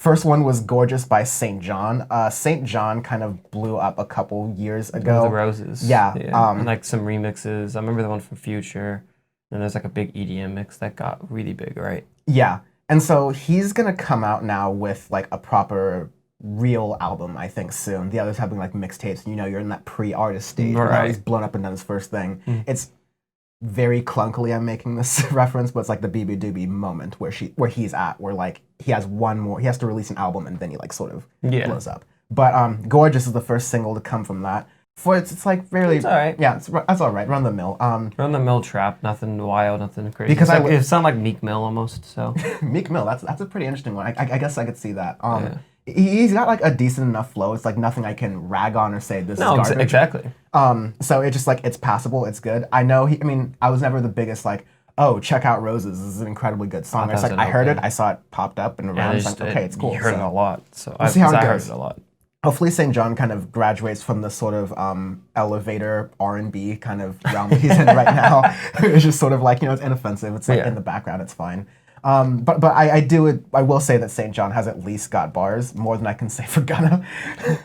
First one was Gorgeous by St. John. St. John kind of blew up a couple years ago. The Roses. Yeah. And like some remixes. I remember the one from Future. And there's like a big EDM mix that got really big, right? Yeah. And so he's going to come out now with like a proper real album, I think, soon. The others have been like mixtapes. You know, you're in that pre-artist stage. Right. Now he's blown up and done his first thing. It's very clunkily I'm making this reference, but it's like the BB Doobie moment where he's at, where like he has to release an album and then he like sort of blows up. But Gorgeous is the first single to come from that. It's like fairly... It's all right. Yeah, that's all right. Run the mill. Run the mill trap. Nothing wild, nothing crazy. Because it sounds like Meek Mill almost, so... Meek Mill, that's a pretty interesting one. I guess I could see that. He's got like a decent enough flow. It's like nothing I can rag on or say this is garbage. Exactly. So it's just like, it's passable, it's good. I know, I was never the biggest like, oh, check out Roses. This is an incredibly good song. It's like, I heard it, I saw it popped up and around. It's like, okay, it's cool. You heard it a lot, so we'll see how it goes. I heard it a lot. Hopefully St. John kind of graduates from the sort of elevator R&B kind of realm that he's in right now. It's just sort of like, it's inoffensive. It's like in the background, it's fine. But I will say that St. John has at least got bars, more than I can say for Gunna.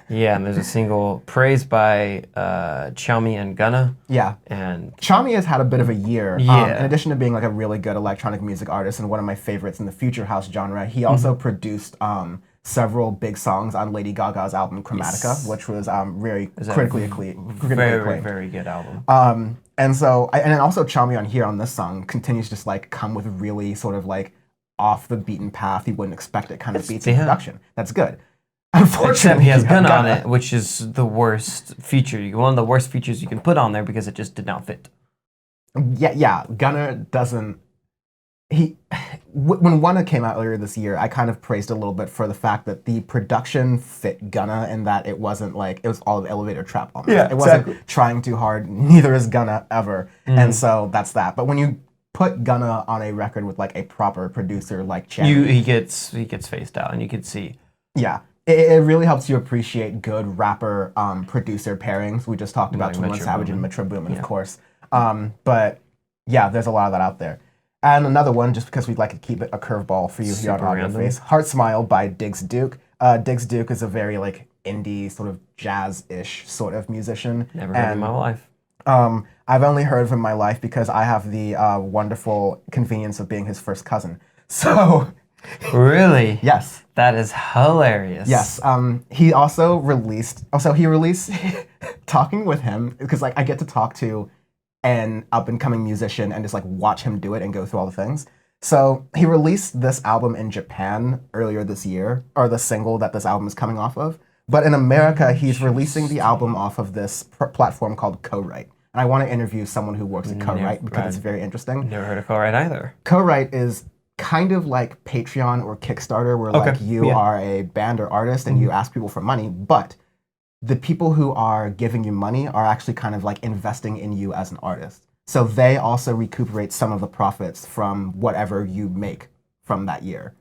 Yeah, and there's a single praised by Tchami and Gunna. Yeah. And Tchami has had a bit of a year. Yeah. In addition to being like a really good electronic music artist and one of my favorites in the future house genre, he also produced several big songs on Lady Gaga's album Chromatica, which was very critically acclaimed. Very, very good album. And so, and then also Tchami on here on this song continues to just like come with really sort of like off the beaten path, you wouldn't expect it kind of beats in production. That's good. Unfortunately, except he has Gunna on it, which is the worst feature. One of the worst features you can put on there because it just did not fit. Yeah. Gunna doesn't. When Gunna came out earlier this year, I kind of praised a little bit for the fact that the production fit Gunna and that it wasn't like, it was all of elevator trap almost. Yeah, it wasn't trying too hard, neither is Gunna ever. And so that's that. But when you put Gunna on a record with like a proper producer like Tchami, he gets phased out and you can see. Yeah. It really helps you appreciate good rapper producer pairings. We just talked about 21 Savage and Metro Boomin, of course. But yeah, there's a lot of that out there. And another one, just because we'd like to keep it a curveball for you here on Audioface, Heart Smile by Diggs Duke. Diggs Duke is a very like indie, sort of jazz-ish sort of musician. Never heard in my life. I've only heard of him in my life because I have the wonderful convenience of being his first cousin. So... Really? Yes. That is hilarious. Yes. He released talking with him, because like I get to talk to an up-and-coming musician and just like watch him do it and go through all the things. So he released this album in Japan earlier this year, or the single that this album is coming off of. But in America, he's releasing the album off of this platform called Co-Write. And I want to interview someone who works at Co-Write because it's very interesting. Never heard of Co-Write either. Co-Write is kind of like Patreon or Kickstarter, where like you are a band or artist and you ask people for money, but the people who are giving you money are actually kind of like investing in you as an artist. So they also recuperate some of the profits from whatever you make from that year.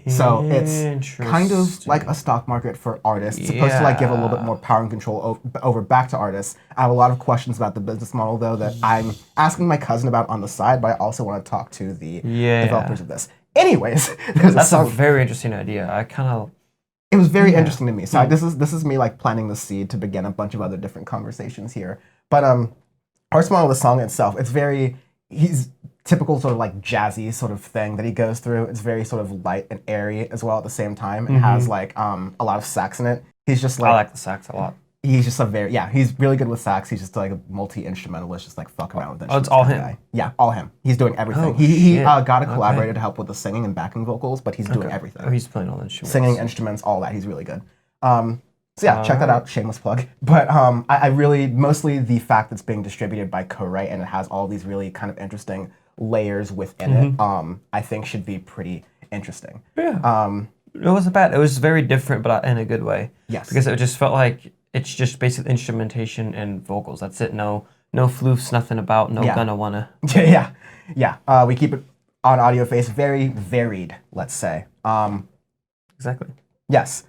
So it's kind of like a stock market for artists. It's supposed to like give a little bit more power and control over back to artists. I have a lot of questions about the business model though that I'm asking my cousin about on the side, but I also want to talk to the developers of this. Anyways, that's a very interesting idea. It was very interesting to me. So this is me like planting the seed to begin a bunch of other different conversations here. But Heart Smile, the song itself, he's typical sort of like jazzy sort of thing that he goes through. It's very sort of light and airy as well at the same time. It has like a lot of sax in it. He's just like, I like the sax a lot. He's just he's really good with sax. He's just like a multi-instrumentalist, just like fuck around with it. Oh, it's all him? Guy. Yeah, all him. He's doing everything. He got a collaborator to help with the singing and backing vocals, but he's doing everything. Oh, he's playing all the instruments. Singing, instruments, all that. He's really good. So yeah, check that out. Shameless plug. But I really, mostly the fact that it's being distributed by Co-Write and it has all these really kind of interesting layers within it, I think should be pretty interesting. Yeah. It wasn't bad. It was very different, but in a good way. Yes. Because it just felt like it's just basic instrumentation and vocals. That's it. No floofs, nothing about, Gunna wanna. Yeah. We keep it on Audioface very varied, let's say. Exactly. Yes.